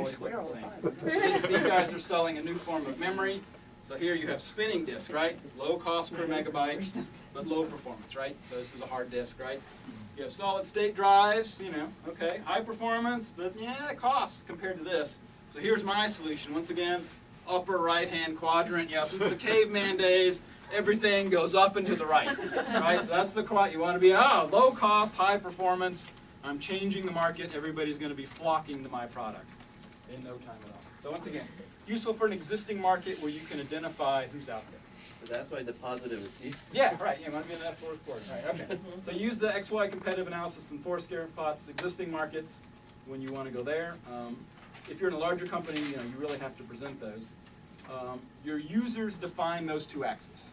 always look the same. These guys are selling a new form of memory. So here you have spinning disk, right? Low cost per megabyte, but low performance, right? So this is a hard disk, right? You have solid state drives, you know, okay, high performance, but yeah, it costs compared to this. So here's my solution. Once again, upper right-hand quadrant. Yeah, since the caveman days, everything goes up and to the right, right? So that's the quad. You want to be, low cost, high performance. I'm changing the market. Everybody's going to be flocking to my product in no time at all. So once again, useful for an existing market where you can identify who's out there. So that's why the positive is equal. Yeah, right. You want to be in that fourth quarter. Right, okay. So use the XY competitive analysis and four square plots, existing markets, when you want to go there. If you're in a larger company, you know, you really have to present those. Your users define those two axes.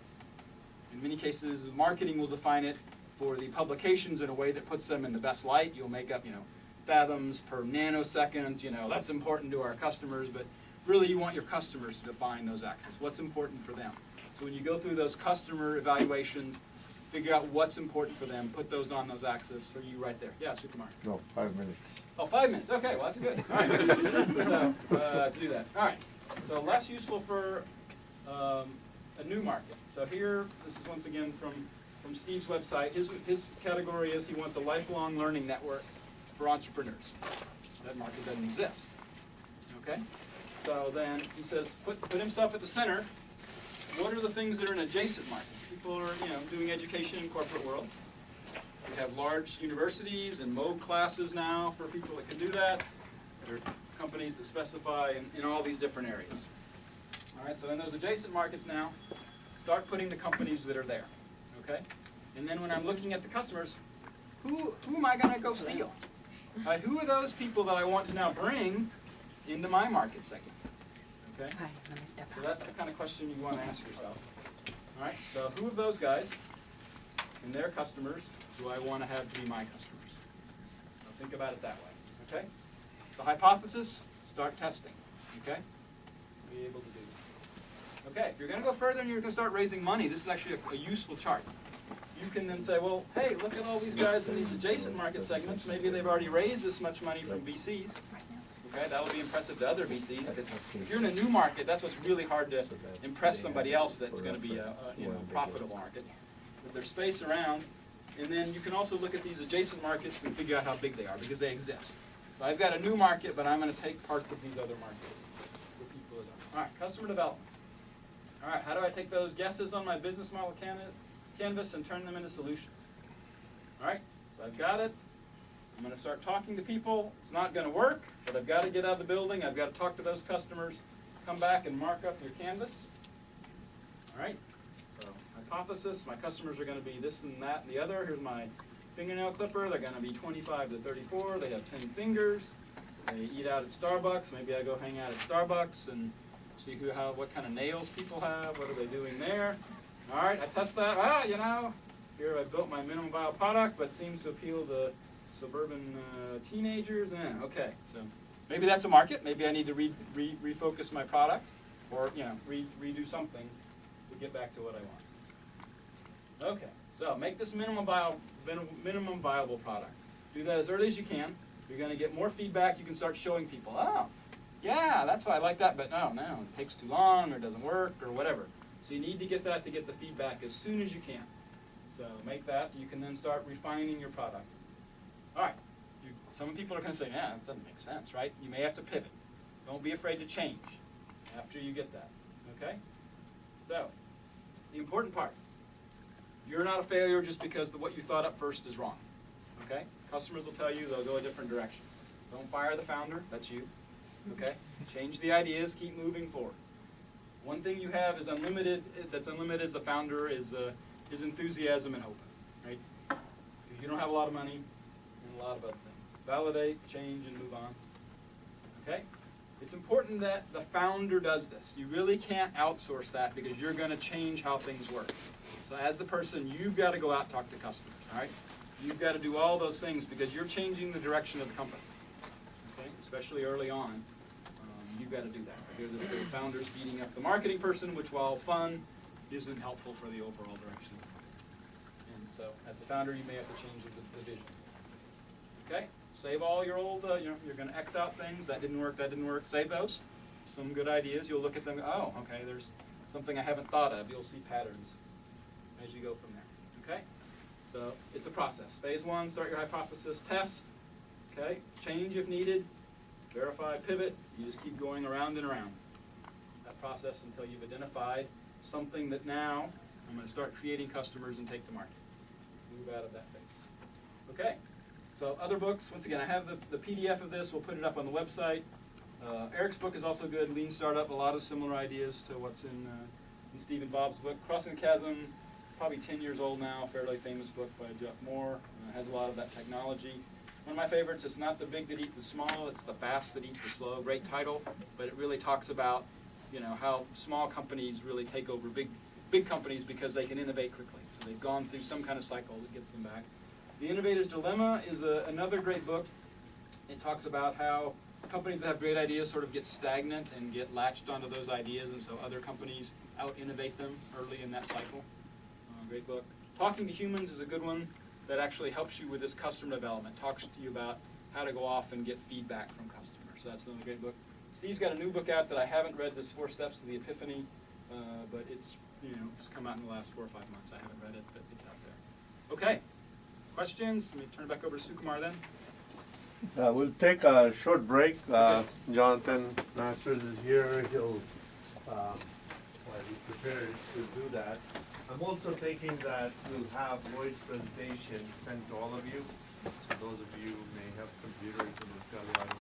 In many cases, marketing will define it for the publications in a way that puts them in the best light. You'll make up, you know, fathoms per nanosecond. You know, that's important to our customers, but really you want your customers to define those axes. What's important for them? So when you go through those customer evaluations, figure out what's important for them, put those on those axes. Are you right there? Yeah, Sukumar. No, 5 minutes. Oh, 5 minutes. Okay, well, that's good. All right. So, to do that. All right. So less useful for a new market. So here, this is once again from Steve's website. His category is he wants a lifelong learning network for entrepreneurs. That market doesn't exist. Okay? So then he says, put himself at the center. What are the things that are in adjacent markets? People are, you know, doing education in corporate world. We have large universities and MOOC classes now for people that can do that. There are companies that specify in all these different areas. All right, so in those adjacent markets now, start putting the companies that are there, okay? And then when I'm looking at the customers, who am I going to go steal? Who are those people that I want to now bring into my market segment? Okay? Hi, let me step So out. that's the kind of question you want to ask yourself. All right, so who of those guys and their customers do I want to have to be my customers? So think about it that way, okay? The hypothesis, start testing, okay? Be able to do that. Okay, if you're going to go further and you're going to start raising money, this is actually a useful chart. You can then say, well, hey, look at all these guys in these adjacent market segments. Maybe they've already raised this much money from VCs. Okay, that will be impressive to other VCs, because if you're in a new market, that's what's really hard to impress somebody else that's going to be a profitable market. But there's space around, and then you can also look at these adjacent markets and figure out how big they are, because they exist. So I've got a new market, but I'm going to take parts of these other markets for people that don't. All right, customer development. All right, how do I take those guesses on my business model canvas and turn them into solutions? All right, so I've got it. I'm going to start talking to people. It's not going to work, but I've got to get out of the building. I've got to talk to those customers, come back and mark up your canvas. All right, so hypothesis, my customers are going to be this and that and the other. Here's my fingernail clipper. They're going to be 25 to 34. They have 10 fingers. They eat out at Starbucks. Maybe I go hang out at Starbucks and see what kind of nails people have. What are they doing there? All right, I test that. You know, here I built my minimum viable product, but seems to appeal to suburban teenagers. Okay, so maybe that's a market. Maybe I need to refocus my product, or you know, redo something to get back to what I want. Okay, so make this minimum viable product. Do that as early as you can. You're going to get more feedback. You can start showing people, oh, yeah, that's why I like that, but no, it takes too long, or doesn't work, or whatever. So you need to get that to get the feedback as soon as you can. So make that. You can then start refining your product. All right, some people are going to say, yeah, that doesn't make sense, right? You may have to pivot. Don't be afraid to change after you get that, okay? So, the important part, you're not a failure just because what you thought up first is wrong, okay? Customers will tell you they'll go a different direction. Don't fire the founder, that's you, okay? Change the ideas, keep moving forward. One thing you have is unlimited, that's unlimited as a founder is enthusiasm and hope, right? If you don't have a lot of money, a lot of other things. Validate, change, and move on. Okay? It's important that the founder does this. You really can't outsource that because you're going to change how things work. So as the person, you've got to go out and talk to customers. All right? You've got to do all those things because you're changing the direction of the company. Okay? Especially early on, you've got to do that. So here the founder's beating up the marketing person, which while fun, isn't helpful for the overall direction. And so as the founder, you may have to change the vision. Okay, Save all your old, you're going to X out things, that didn't work, save those. Some good ideas, you'll look at them, oh, okay, there's something I haven't thought of. You'll see patterns as you go from there, okay? So it's a process. Phase one, start your hypothesis, test, okay? Change if needed, verify, pivot. You just keep going around and around that process until you've identified something that now I'm going to start creating customers and take to market. Move out of that phase. Okay, so other books, once again, I have the PDF of this. We'll put it up on the website. Eric's book is also good, Lean Startup, a lot of similar ideas to what's in Steve and Bob's book. Crossing the Chasm, probably 10 years old now, fairly famous book by Jeff Moore. Has a lot of that technology. One of my favorites, it's not the big that eat the small, it's the fast that eat the slow. Great title, but it really talks about, how small companies really take over big companies because they can innovate quickly. So they've gone through some kind of cycle that gets them back. The Innovator's Dilemma is another great book. It talks about how companies that have great ideas sort of get stagnant and get latched onto those ideas, and so other companies out-innovate them early in that cycle. Great book. Talking to Humans is a good one that actually helps you with this customer development, talks to you about how to go off and get feedback from customers. So that's another great book. Steve's got a new book out that I haven't read, this 4 Steps to the Epiphany, but it's come out in the last 4 or 5 months. I haven't read it, but it's out there. Okay, questions? Let me turn it back over to Sukumar then. We'll take a short break. Okay. Jonathan Masters is here. He'll, while he prepares to do that. I'm also thinking that we'll have Lloyd's presentation sent to all of you. So those of you who may have computers and will tell you how to